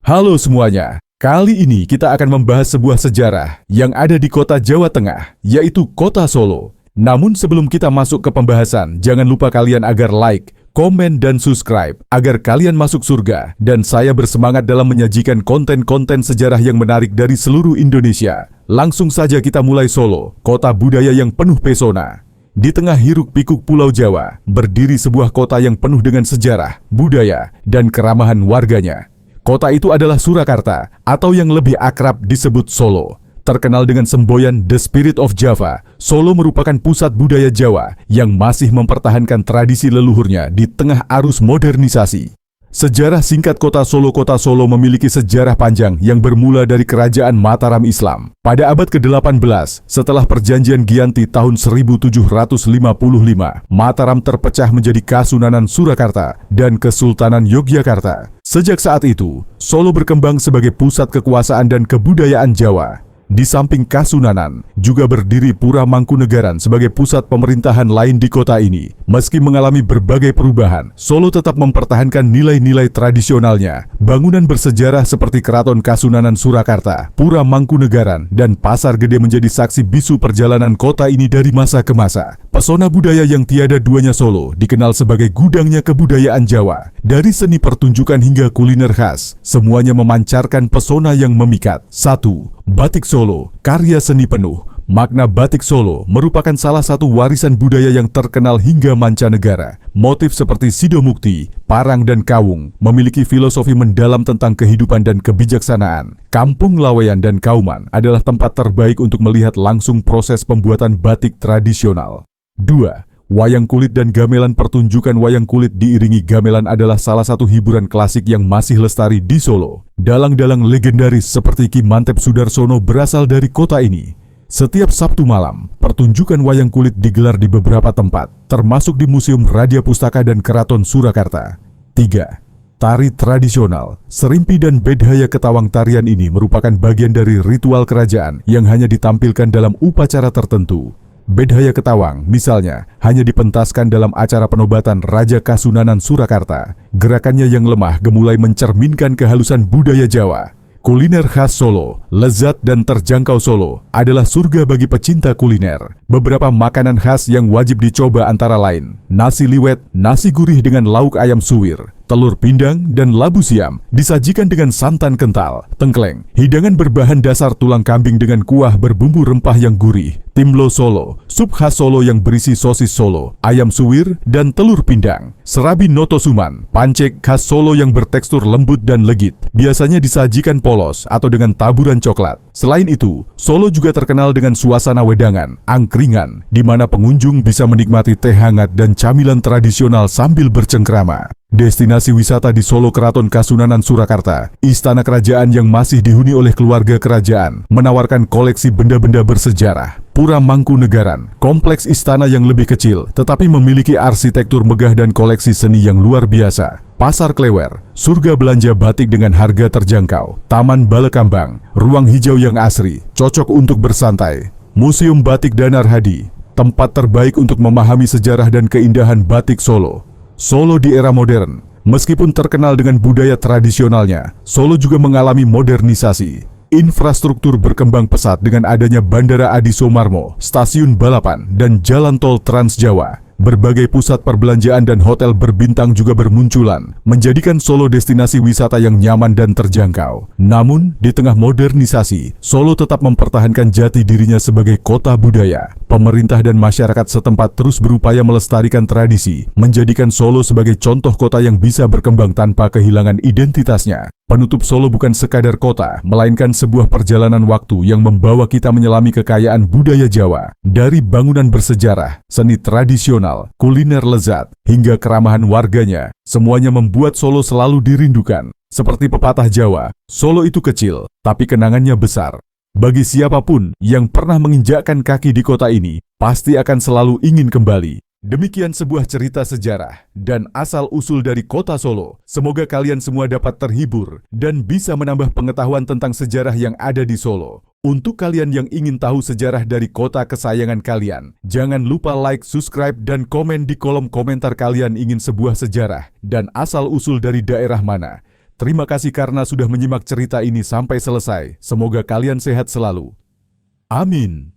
Halo semuanya, kali ini kita akan membahas sebuah sejarah yang ada di kota Jawa Tengah, yaitu kota Solo. Namun sebelum kita masuk ke pembahasan, jangan lupa kalian agar like, komen, dan subscribe agar kalian masuk surga dan saya bersemangat dalam menyajikan konten-konten sejarah yang menarik dari seluruh Indonesia. Langsung saja kita mulai. Solo, kota budaya yang penuh pesona. Di tengah hiruk-pikuk Pulau Jawa, berdiri sebuah kota yang penuh dengan sejarah, budaya, dan keramahan warganya. Kota itu adalah Surakarta, atau yang lebih akrab disebut Solo. Terkenal dengan semboyan The Spirit of Java, Solo merupakan pusat budaya Jawa yang masih mempertahankan tradisi leluhurnya di tengah arus modernisasi. Sejarah singkat Kota Solo. Kota Solo memiliki sejarah panjang yang bermula dari Kerajaan Mataram Islam. Pada abad ke-18, setelah Perjanjian Giyanti tahun 1755, Mataram terpecah menjadi Kasunanan Surakarta dan Kesultanan Yogyakarta. Sejak saat itu, Solo berkembang sebagai pusat kekuasaan dan kebudayaan Jawa. Di samping Kasunanan, juga berdiri Pura Mangkunegaran sebagai pusat pemerintahan lain di kota ini. Meski mengalami berbagai perubahan, Solo tetap mempertahankan nilai-nilai tradisionalnya. Bangunan bersejarah seperti Keraton Kasunanan Surakarta, Pura Mangkunegaran, dan Pasar Gede menjadi saksi bisu perjalanan kota ini dari masa ke masa. Pesona budaya yang tiada duanya. Solo dikenal sebagai gudangnya kebudayaan Jawa. Dari seni pertunjukan hingga kuliner khas, semuanya memancarkan pesona yang memikat. 1. Batik Solo, karya seni penuh. Makna batik Solo merupakan salah satu warisan budaya yang terkenal hingga mancanegara. Motif seperti sidomukti, parang, dan kawung memiliki filosofi mendalam tentang kehidupan dan kebijaksanaan. Kampung Laweyan dan Kauman adalah tempat terbaik untuk melihat langsung proses pembuatan batik tradisional. 2. Wayang kulit dan gamelan. Pertunjukan wayang kulit diiringi gamelan adalah salah satu hiburan klasik yang masih lestari di Solo. Dalang-dalang legendaris seperti Ki Mantep Sudarsono berasal dari kota ini. Setiap Sabtu malam, pertunjukan wayang kulit digelar di beberapa tempat, termasuk di Museum Radia Pustaka dan Keraton Surakarta. 3. Tari tradisional, Serimpi dan Bedhaya Ketawang. Tarian ini merupakan bagian dari ritual kerajaan yang hanya ditampilkan dalam upacara tertentu. Bedhaya Ketawang, misalnya, hanya dipentaskan dalam acara penobatan Raja Kasunanan Surakarta. Gerakannya yang lemah gemulai mencerminkan kehalusan budaya Jawa. Kuliner khas Solo, lezat dan terjangkau. Solo adalah surga bagi pecinta kuliner. Beberapa makanan khas yang wajib dicoba antara lain nasi liwet, nasi gurih dengan lauk ayam suwir, telur pindang, dan labu siam disajikan dengan santan kental, tengkleng, hidangan berbahan dasar tulang kambing dengan kuah berbumbu rempah yang gurih, timlo Solo, sup khas Solo yang berisi sosis Solo, ayam suwir, dan telur pindang, serabi noto suman, pancek khas Solo yang bertekstur lembut dan legit, biasanya disajikan polos atau dengan taburan coklat. Selain itu, Solo juga terkenal dengan suasana wedangan, angkringan, di mana pengunjung bisa menikmati teh hangat dan camilan tradisional sambil bercengkrama. Destinasi wisata di Solo. Keraton Kasunanan Surakarta, istana kerajaan yang masih dihuni oleh keluarga kerajaan, menawarkan koleksi benda-benda bersejarah. Pura Mangkunegaran, kompleks istana yang lebih kecil, tetapi memiliki arsitektur megah dan koleksi seni yang luar biasa. Pasar Klewer, surga belanja batik dengan harga terjangkau. Taman Balekambang, ruang hijau yang asri, cocok untuk bersantai. Museum Batik Danar Hadi, tempat terbaik untuk memahami sejarah dan keindahan batik Solo. Solo di era modern, meskipun terkenal dengan budaya tradisionalnya, Solo juga mengalami modernisasi. Infrastruktur berkembang pesat dengan adanya Bandara Adi Sumarmo, stasiun balapan, dan jalan tol Trans Jawa. Berbagai pusat perbelanjaan dan hotel berbintang juga bermunculan, menjadikan Solo destinasi wisata yang nyaman dan terjangkau. Namun, di tengah modernisasi, Solo tetap mempertahankan jati dirinya sebagai kota budaya. Pemerintah dan masyarakat setempat terus berupaya melestarikan tradisi, menjadikan Solo sebagai contoh kota yang bisa berkembang tanpa kehilangan identitasnya. Penutup Solo bukan sekadar kota, melainkan sebuah perjalanan waktu yang membawa kita menyelami kekayaan budaya Jawa. Dari bangunan bersejarah, seni tradisional, kuliner lezat, hingga keramahan warganya, semuanya membuat Solo selalu dirindukan. Seperti pepatah Jawa, Solo itu kecil, tapi kenangannya besar. Bagi siapapun yang pernah menginjakkan kaki di kota ini, pasti akan selalu ingin kembali. Demikian sebuah cerita sejarah dan asal-usul dari kota Solo. Semoga kalian semua dapat terhibur dan bisa menambah pengetahuan tentang sejarah yang ada di Solo. Untuk kalian yang ingin tahu sejarah dari kota kesayangan kalian, jangan lupa like, subscribe, dan komen di kolom komentar kalian ingin sebuah sejarah dan asal-usul dari daerah mana. Terima kasih karena sudah menyimak cerita ini sampai selesai. Semoga kalian sehat selalu. Amin.